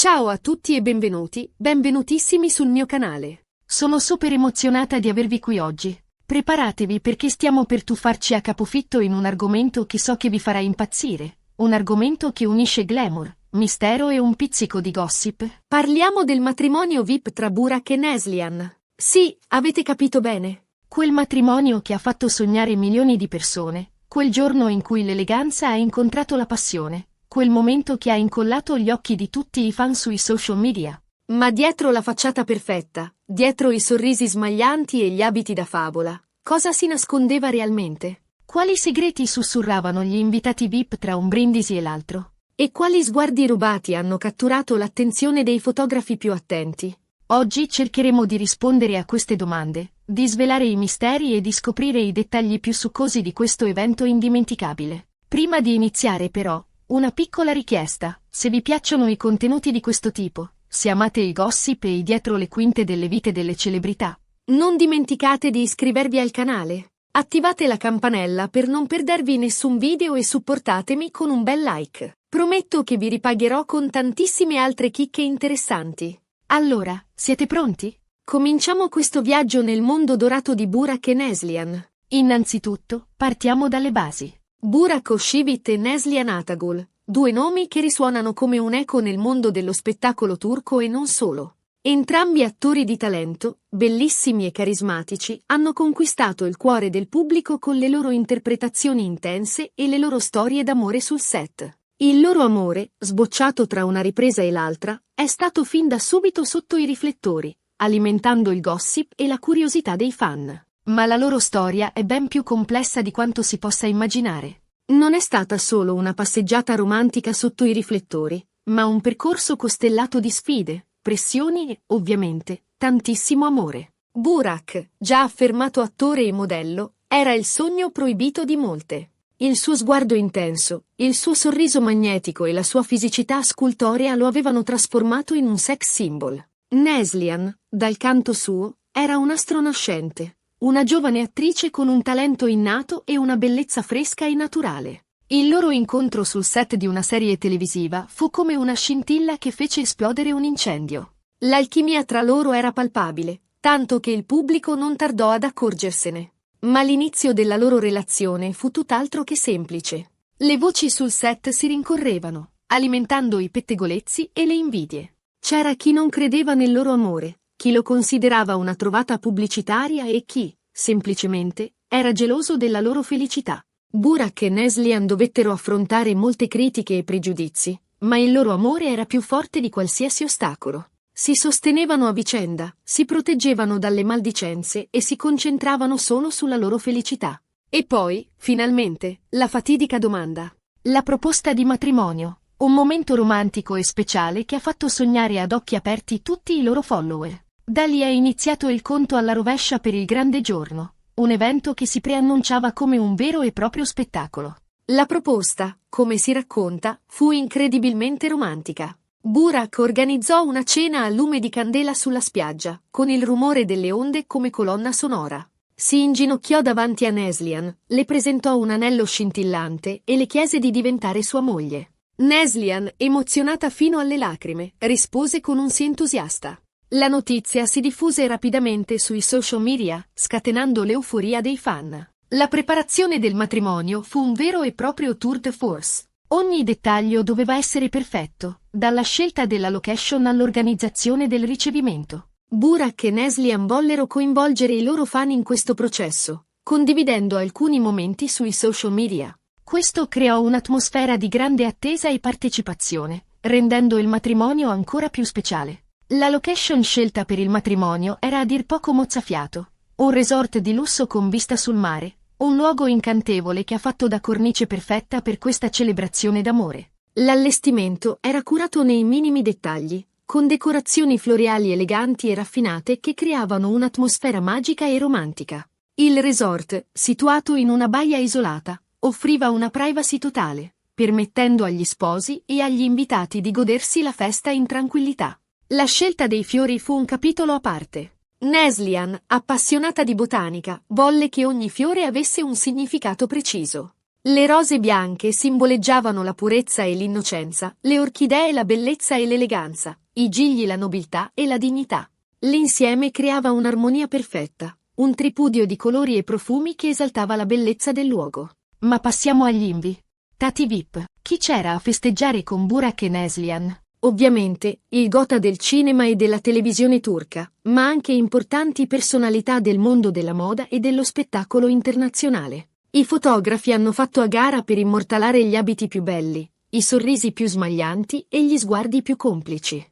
Ciao a tutti e benvenutissimi sul mio canale. Sono super emozionata di avervi qui oggi. Preparatevi perché stiamo per tuffarci a capofitto in un argomento che so che vi farà impazzire. Un argomento che unisce glamour, mistero e un pizzico di gossip. Parliamo del matrimonio VIP tra Burak e Neslihan. Sì, avete capito bene. Quel matrimonio che ha fatto sognare milioni di persone. Quel giorno in cui l'eleganza ha incontrato la passione. Quel momento che ha incollato gli occhi di tutti i fan sui social media. Ma dietro la facciata perfetta, dietro i sorrisi smaglianti e gli abiti da favola, cosa si nascondeva realmente? Quali segreti sussurravano gli invitati VIP tra un brindisi e l'altro? E quali sguardi rubati hanno catturato l'attenzione dei fotografi più attenti? Oggi cercheremo di rispondere a queste domande, di svelare i misteri e di scoprire i dettagli più succosi di questo evento indimenticabile. Prima di iniziare però, una piccola richiesta: se vi piacciono i contenuti di questo tipo, se amate il gossip e i dietro le quinte delle vite delle celebrità, non dimenticate di iscrivervi al canale, attivate la campanella per non perdervi nessun video e supportatemi con un bel like. Prometto che vi ripagherò con tantissime altre chicche interessanti. Allora, siete pronti? Cominciamo questo viaggio nel mondo dorato di Burak e Neslihan. Innanzitutto, partiamo dalle basi. Burak Özçivit e Neslihan Atagül, due nomi che risuonano come un eco nel mondo dello spettacolo turco e non solo. Entrambi attori di talento, bellissimi e carismatici, hanno conquistato il cuore del pubblico con le loro interpretazioni intense e le loro storie d'amore sul set. Il loro amore, sbocciato tra una ripresa e l'altra, è stato fin da subito sotto i riflettori, alimentando il gossip e la curiosità dei fan. Ma la loro storia è ben più complessa di quanto si possa immaginare. Non è stata solo una passeggiata romantica sotto i riflettori, ma un percorso costellato di sfide, pressioni e, ovviamente, tantissimo amore. Burak, già affermato attore e modello, era il sogno proibito di molte. Il suo sguardo intenso, il suo sorriso magnetico e la sua fisicità scultorea lo avevano trasformato in un sex symbol. Neslihan, dal canto suo, era un astro nascente. Una giovane attrice con un talento innato e una bellezza fresca e naturale. Il loro incontro sul set di una serie televisiva fu come una scintilla che fece esplodere un incendio. L'alchimia tra loro era palpabile, tanto che il pubblico non tardò ad accorgersene. Ma l'inizio della loro relazione fu tutt'altro che semplice. Le voci sul set si rincorrevano, alimentando i pettegolezzi e le invidie. C'era chi non credeva nel loro amore, chi lo considerava una trovata pubblicitaria e chi, semplicemente, era geloso della loro felicità. Burak e Neslihan dovettero affrontare molte critiche e pregiudizi, ma il loro amore era più forte di qualsiasi ostacolo. Si sostenevano a vicenda, si proteggevano dalle maldicenze e si concentravano solo sulla loro felicità. E poi, finalmente, la fatidica domanda. La proposta di matrimonio, un momento romantico e speciale che ha fatto sognare ad occhi aperti tutti i loro follower. Da lì è iniziato il conto alla rovescia per il grande giorno, un evento che si preannunciava come un vero e proprio spettacolo. La proposta, come si racconta, fu incredibilmente romantica. Burak organizzò una cena a lume di candela sulla spiaggia, con il rumore delle onde come colonna sonora. Si inginocchiò davanti a Neslihan, le presentò un anello scintillante e le chiese di diventare sua moglie. Neslihan, emozionata fino alle lacrime, rispose con un sì entusiasta. La notizia si diffuse rapidamente sui social media, scatenando l'euforia dei fan. La preparazione del matrimonio fu un vero e proprio tour de force. Ogni dettaglio doveva essere perfetto, dalla scelta della location all'organizzazione del ricevimento. Burak e Neslihan vollero coinvolgere i loro fan in questo processo, condividendo alcuni momenti sui social media. Questo creò un'atmosfera di grande attesa e partecipazione, rendendo il matrimonio ancora più speciale. La location scelta per il matrimonio era a dir poco mozzafiato, un resort di lusso con vista sul mare, un luogo incantevole che ha fatto da cornice perfetta per questa celebrazione d'amore. L'allestimento era curato nei minimi dettagli, con decorazioni floreali eleganti e raffinate che creavano un'atmosfera magica e romantica. Il resort, situato in una baia isolata, offriva una privacy totale, permettendo agli sposi e agli invitati di godersi la festa in tranquillità. La scelta dei fiori fu un capitolo a parte. Neslihan, appassionata di botanica, volle che ogni fiore avesse un significato preciso. Le rose bianche simboleggiavano la purezza e l'innocenza, le orchidee la bellezza e l'eleganza, i gigli la nobiltà e la dignità. L'insieme creava un'armonia perfetta, un tripudio di colori e profumi che esaltava la bellezza del luogo. Ma passiamo agli invitati VIP. Chi c'era a festeggiare con Burak e Neslihan? Ovviamente, il gotha del cinema e della televisione turca, ma anche importanti personalità del mondo della moda e dello spettacolo internazionale. I fotografi hanno fatto a gara per immortalare gli abiti più belli, i sorrisi più smaglianti e gli sguardi più complici.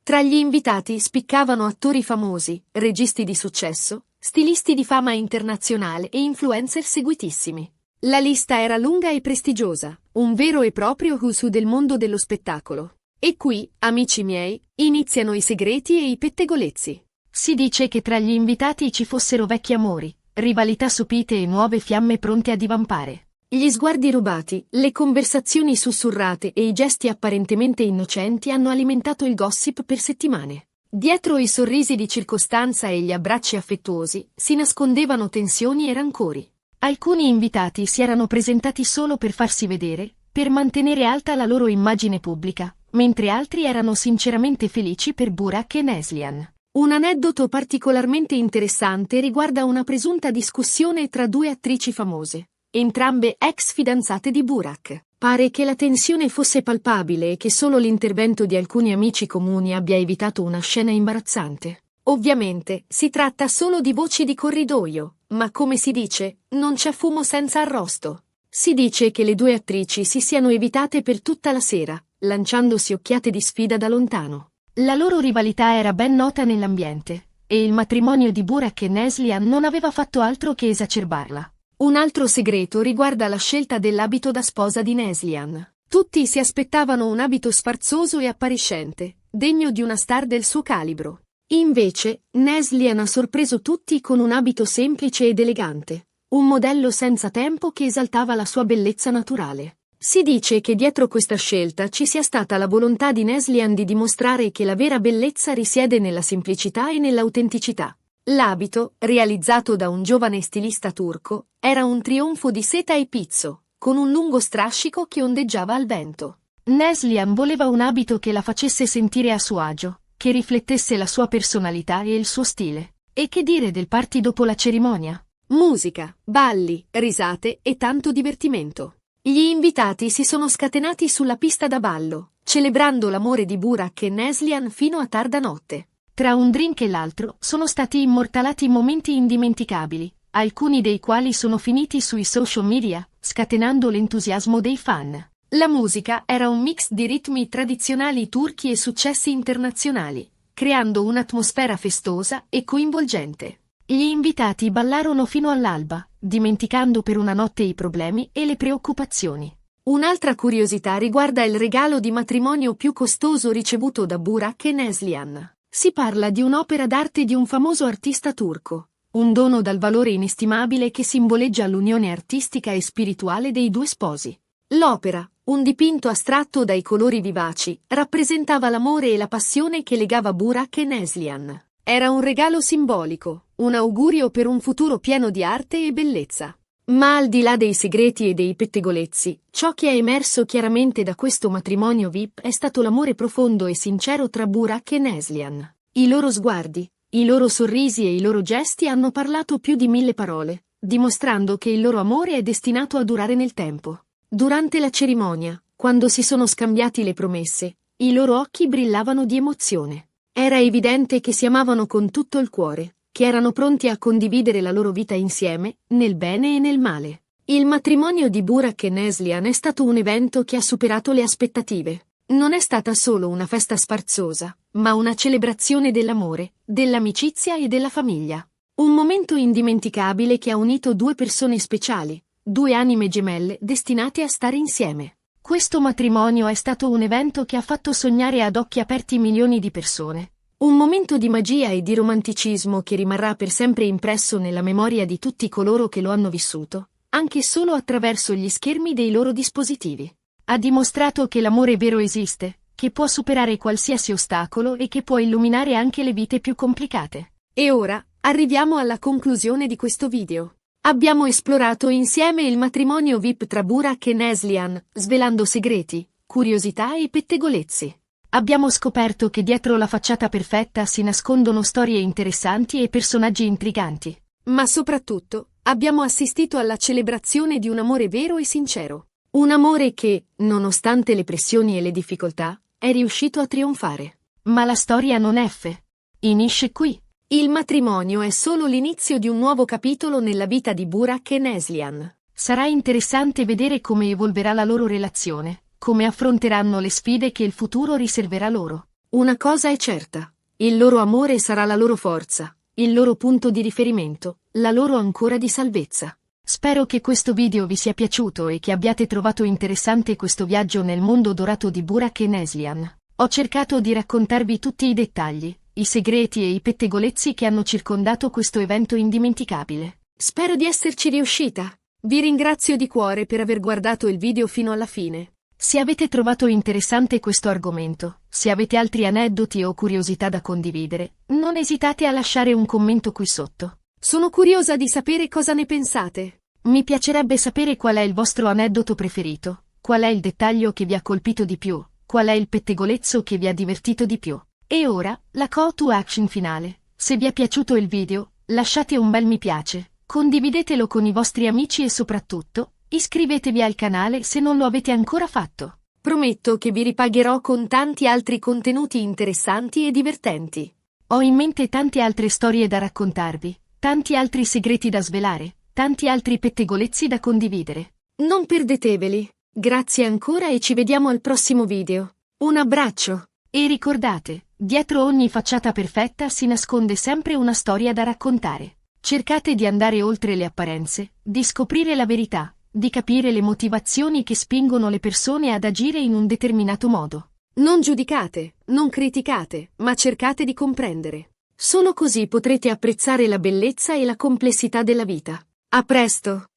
Tra gli invitati spiccavano attori famosi, registi di successo, stilisti di fama internazionale e influencer seguitissimi. La lista era lunga e prestigiosa, un vero e proprio who's who del mondo dello spettacolo. E qui, amici miei, iniziano i segreti e i pettegolezzi. Si dice che tra gli invitati ci fossero vecchi amori, rivalità sopite e nuove fiamme pronte a divampare. Gli sguardi rubati, le conversazioni sussurrate e i gesti apparentemente innocenti hanno alimentato il gossip per settimane. Dietro i sorrisi di circostanza e gli abbracci affettuosi si nascondevano tensioni e rancori. Alcuni invitati si erano presentati solo per farsi vedere, per mantenere alta la loro immagine pubblica, mentre altri erano sinceramente felici per Burak e Neslihan. Un aneddoto particolarmente interessante riguarda una presunta discussione tra due attrici famose, entrambe ex fidanzate di Burak. Pare che la tensione fosse palpabile e che solo l'intervento di alcuni amici comuni abbia evitato una scena imbarazzante. Ovviamente, si tratta solo di voci di corridoio, ma come si dice, non c'è fumo senza arrosto. Si dice che le due attrici si siano evitate per tutta la sera, lanciandosi occhiate di sfida da lontano. La loro rivalità era ben nota nell'ambiente, e il matrimonio di Burak e Neslihan non aveva fatto altro che esacerbarla. Un altro segreto riguarda la scelta dell'abito da sposa di Neslihan. Tutti si aspettavano un abito sfarzoso e appariscente, degno di una star del suo calibro. Invece, Neslihan ha sorpreso tutti con un abito semplice ed elegante, un modello senza tempo che esaltava la sua bellezza naturale. Si dice che dietro questa scelta ci sia stata la volontà di Neslihan di dimostrare che la vera bellezza risiede nella semplicità e nell'autenticità. L'abito, realizzato da un giovane stilista turco, era un trionfo di seta e pizzo, con un lungo strascico che ondeggiava al vento. Neslihan voleva un abito che la facesse sentire a suo agio, che riflettesse la sua personalità e il suo stile. E che dire del party dopo la cerimonia? Musica, balli, risate e tanto divertimento. Gli invitati si sono scatenati sulla pista da ballo, celebrando l'amore di Burak e Neslihan fino a tarda notte. Tra un drink e l'altro sono stati immortalati momenti indimenticabili, alcuni dei quali sono finiti sui social media, scatenando l'entusiasmo dei fan. La musica era un mix di ritmi tradizionali turchi e successi internazionali, creando un'atmosfera festosa e coinvolgente. Gli invitati ballarono fino all'alba, dimenticando per una notte i problemi e le preoccupazioni. Un'altra curiosità riguarda il regalo di matrimonio più costoso ricevuto da Burak e Neslihan. Si parla di un'opera d'arte di un famoso artista turco, un dono dal valore inestimabile che simboleggia l'unione artistica e spirituale dei due sposi. L'opera, un dipinto astratto dai colori vivaci, rappresentava l'amore e la passione che legava Burak e Neslihan. Era un regalo simbolico, un augurio per un futuro pieno di arte e bellezza. Ma al di là dei segreti e dei pettegolezzi, ciò che è emerso chiaramente da questo matrimonio VIP è stato l'amore profondo e sincero tra Burak e Neslihan. I loro sguardi, i loro sorrisi e i loro gesti hanno parlato più di 1000 parole, dimostrando che il loro amore è destinato a durare nel tempo. Durante la cerimonia, quando si sono scambiati le promesse, i loro occhi brillavano di emozione. Era evidente che si amavano con tutto il cuore, che erano pronti a condividere la loro vita insieme, nel bene e nel male. Il matrimonio di Burak e Neslihan è stato un evento che ha superato le aspettative. Non è stata solo una festa sfarzosa, ma una celebrazione dell'amore, dell'amicizia e della famiglia. Un momento indimenticabile che ha unito due persone speciali, due anime gemelle destinate a stare insieme. Questo matrimonio è stato un evento che ha fatto sognare ad occhi aperti milioni di persone. Un momento di magia e di romanticismo che rimarrà per sempre impresso nella memoria di tutti coloro che lo hanno vissuto, anche solo attraverso gli schermi dei loro dispositivi. Ha dimostrato che l'amore vero esiste, che può superare qualsiasi ostacolo e che può illuminare anche le vite più complicate. E ora, arriviamo alla conclusione di questo video. Abbiamo esplorato insieme il matrimonio VIP tra Burak e Neslihan, svelando segreti, curiosità e pettegolezzi. Abbiamo scoperto che dietro la facciata perfetta si nascondono storie interessanti e personaggi intriganti. Ma soprattutto, abbiamo assistito alla celebrazione di un amore vero e sincero. Un amore che, nonostante le pressioni e le difficoltà, è riuscito a trionfare. Ma la storia non è finisce qui. Il matrimonio è solo l'inizio di un nuovo capitolo nella vita di Burak e Neslihan. Sarà interessante vedere come evolverà la loro relazione, come affronteranno le sfide che il futuro riserverà loro. Una cosa è certa: il loro amore sarà la loro forza, il loro punto di riferimento, la loro ancora di salvezza. Spero che questo video vi sia piaciuto e che abbiate trovato interessante questo viaggio nel mondo dorato di Burak e Neslihan. Ho cercato di raccontarvi tutti i dettagli, i segreti e i pettegolezzi che hanno circondato questo evento indimenticabile. Spero di esserci riuscita. Vi ringrazio di cuore per aver guardato il video fino alla fine. Se avete trovato interessante questo argomento, se avete altri aneddoti o curiosità da condividere, non esitate a lasciare un commento qui sotto. Sono curiosa di sapere cosa ne pensate. Mi piacerebbe sapere qual è il vostro aneddoto preferito, qual è il dettaglio che vi ha colpito di più, qual è il pettegolezzo che vi ha divertito di più. E ora, la call to action finale. Se vi è piaciuto il video, lasciate un bel mi piace, condividetelo con i vostri amici e soprattutto, iscrivetevi al canale se non lo avete ancora fatto. Prometto che vi ripagherò con tanti altri contenuti interessanti e divertenti. Ho in mente tante altre storie da raccontarvi, tanti altri segreti da svelare, tanti altri pettegolezzi da condividere. Non perdeteveli. Grazie ancora e ci vediamo al prossimo video. Un abbraccio! E ricordate, dietro ogni facciata perfetta si nasconde sempre una storia da raccontare. Cercate di andare oltre le apparenze, di scoprire la verità, di capire le motivazioni che spingono le persone ad agire in un determinato modo. Non giudicate, non criticate, ma cercate di comprendere. Solo così potrete apprezzare la bellezza e la complessità della vita. A presto!